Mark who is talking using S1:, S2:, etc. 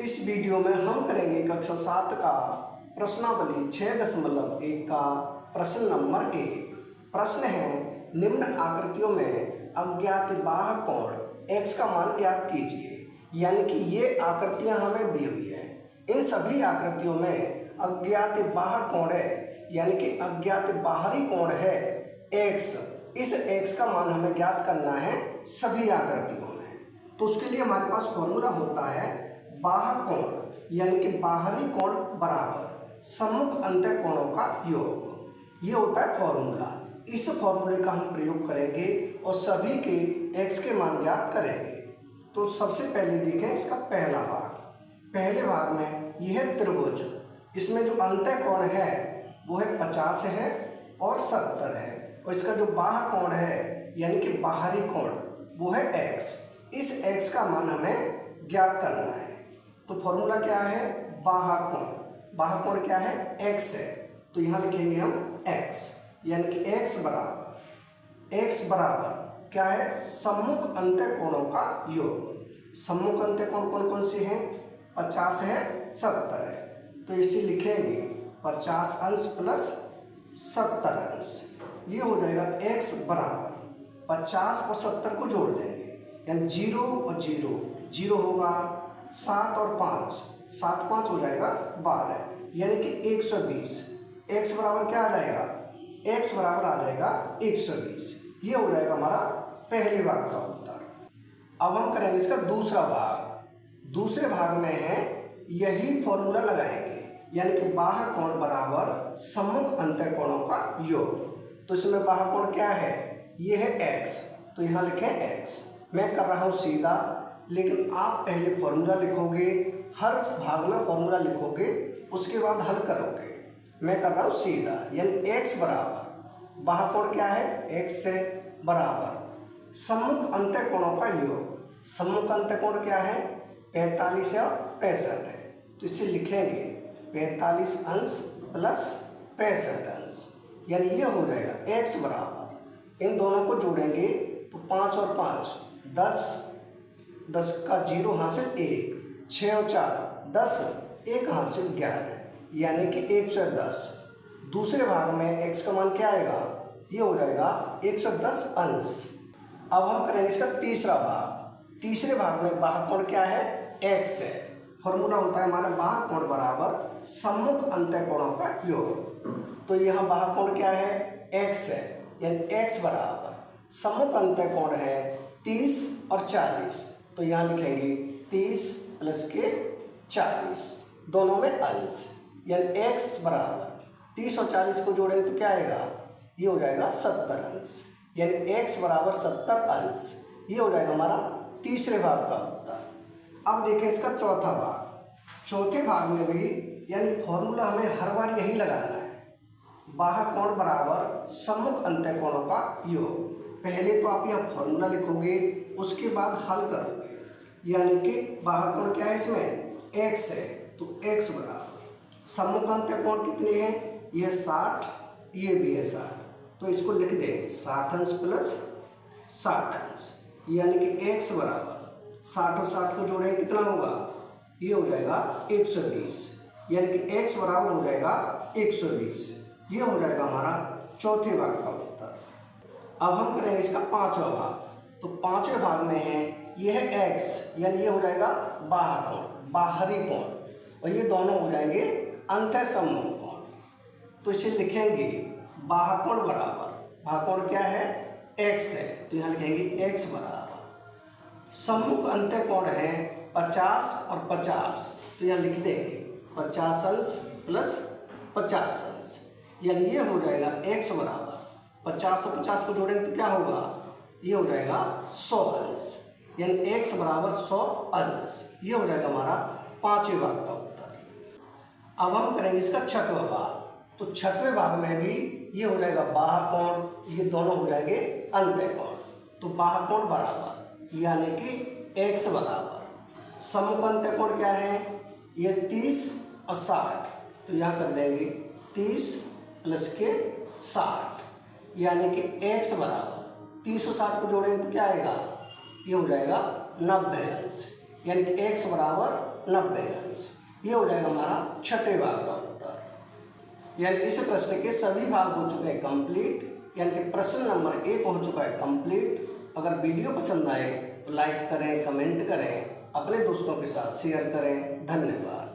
S1: इस वीडियो में हम करेंगे कक्षा 7 का प्रश्नावली 6.1 का प्रश्न नंबर 1। प्रश्न है, निम्न आकृतियों में अज्ञात बाह्य कोण x का मान ज्ञात कीजिए। यानी कि ये आकृतियां हमें दी हुई है, इन सभी आकृतियों में अज्ञात बाह्य कोण है, यानी कि अज्ञात बाहरी कोण है x। इस x का मान हमें ज्ञात करना है सभी आकृतियों में। तो उसके लिए हमारे पास फॉर्मूला होता है बाह्य कोण यानी कि बाहरी कोण बराबर सम्मुख अंतः कोणों का योग। ये होता है फॉर्मूला। इस फॉर्मूले का हम प्रयोग करेंगे और सभी के x के मान ज्ञात करेंगे। तो सबसे पहले देखें इसका पहला भाग। पहले भाग में यह है त्रिभुज, इसमें जो अंतः कोण है वो है 50 है और 70 है, और इसका जो बाह्य कोण है यानी कि बाहरी कोण वो है x। इस x का मान हमें ज्ञात करना है। तो फॉर्मूला क्या है, बाह्य कोण। बाह्य कोण क्या है, x है, तो यहाँ लिखेंगे हम x, यानी कि x बराबर क्या है, सम्मुख अंतः कोणों का योग। सम्मुख अंतः कोण कौन कौन से हैं, 50 है 70 है, तो इसे लिखेंगे 50 अंश प्लस 70 अंश। ये हो जाएगा x बराबर 50 और 70 को जोड़ देंगे, यानी 0 और 0 0 होगा, 7 और 5 7 5 हो जाएगा 12, यानी कि 120। x बराबर क्या आ जाएगा, x बराबर आ जाएगा 120। ये हो जाएगा हमारा पहले भाग का उत्तर। अब हम करेंगे इसका दूसरा भाग। दूसरे भाग में है यही फॉर्मूला लगाएंगे, यानी कि बाह्य कोण बराबर सम्मुख अंतः कोणों का योग। तो इसमें बाह्य कोण क्या है, ये है x, तो यहाँ लिखें x। मैं कर रहा हूँ सीधा, लेकिन आप पहले फॉर्मूला लिखोगे, हर भाग में फॉर्मूला लिखोगे, उसके बाद हल करोगे। मैं कर रहा हूँ सीधा, यानी x बराबर बाह्य कोण क्या है, x से बराबर सम्मुख अंतः कोणों का योग। सम्मुख अंतः कोण क्या है, 45 और 65 है, तो इसे लिखेंगे 45 अंश प्लस 65 अंश, यानी ये हो जाएगा x बराबर, इन दोनों को जोड़ेंगे तो 5 और 5 10, 10 का 0 हासिल 1, 6 और 4 10, 1 हासिल 11, यानी कि 110। दूसरे भाग में x का मान क्या आएगा, ये हो जाएगा 110 अंश। अब हम करेंगे इसका तीसरा भाग। तीसरे भाग में बाह्य कोण क्या है, x है। फॉर्मूला होता है हमारा बाह्य कोण बराबर सम्मुख अंतः कोणों का योग। तो यहाँ बाह्य कोण क्या है, x है, यानी x बराबर सम्मुख अंतः कोण है 30 और 40, तो यहाँ लिखेंगे 30 प्लस के 40, दोनों में अंश, यानी x बराबर 30 और 40 को जोड़ें तो क्या आएगा, ये हो जाएगा 70 अंश, यानी x बराबर 70 अंश। ये हो जाएगा हमारा तीसरे भाग का उत्तर। अब देखें इसका चौथा भाग। चौथे भाग में भी यानी फॉर्मूला हमें हर बार यही लगाना है, बाह्य कोण बराबर सम्मुख अंतः कोणों का योग। पहले तो आप यह फॉर्मूला लिखोगे, उसके बाद हल करोगे, यानी कि बाह्य कोण क्या है, इसमें x है, तो x बराबर सम्मुख अंतः कोण कितने हैं, यह 60, ये भी है 60, तो इसको लिख देंगे 60 अंश प्लस 60 अंश, यानी कि x बराबर 60 और 60 को जोड़ें कितना होगा, ये हो जाएगा 120, यानी कि x बराबर हो जाएगा 120। ये हो जाएगा हमारा चौथे भाग का उत्तर। अब हम करेंगे इसका पांचवा भाग। तो पांचवें भाग में है यह है x, यानी ये हो जाएगा बाह्य कोण, बाहरी कोण, और ये दोनों हो जाएंगे अंतः सम्मुख कोण। तो इसे लिखेंगे बाह्य कोण बराबर, बाह्य कोण क्या है, x है, तो यहाँ लिखेंगे x बराबर सम्मुख अंतः कोण है 50 और 50, तो यहाँ लिख देंगे 50 अंश प्लस 50 अंश, यानी ये हो जाएगा x बराबर 50 और 50 को जोड़ेंगे तो क्या होगा, ये हो जाएगा 100 अंश, यानी x बराबर 100 अंश। ये हो जाएगा हमारा पांचवें भाग का उत्तर। अब हम करेंगे इसका छठवां भाग। तो छठवें भाग में भी ये हो जाएगा बाह्य कोण, ये दोनों हो जाएंगे अंतः कोण। तो बाह्य कोण बराबर यानी कि x बराबर सम्मुख अंतः कोण क्या है, ये 30 और 60, तो यहाँ कर देंगे 30 प्लस के 60, यानी कि x बराबर 30 और 60 को जोड़ेंगे तो क्या आएगा, ये हो जाएगा 90 अंश, यानी कि x बराबर 90 अंश। ये हो जाएगा हमारा छठे भाग का उत्तर। यानी इस प्रश्न के सभी भाग हो चुके हैं कंप्लीट, यानी कि प्रश्न नंबर 1 हो चुका है कंप्लीट। अगर वीडियो पसंद आए तो लाइक करें, कमेंट करें, अपने दोस्तों के साथ शेयर करें। धन्यवाद।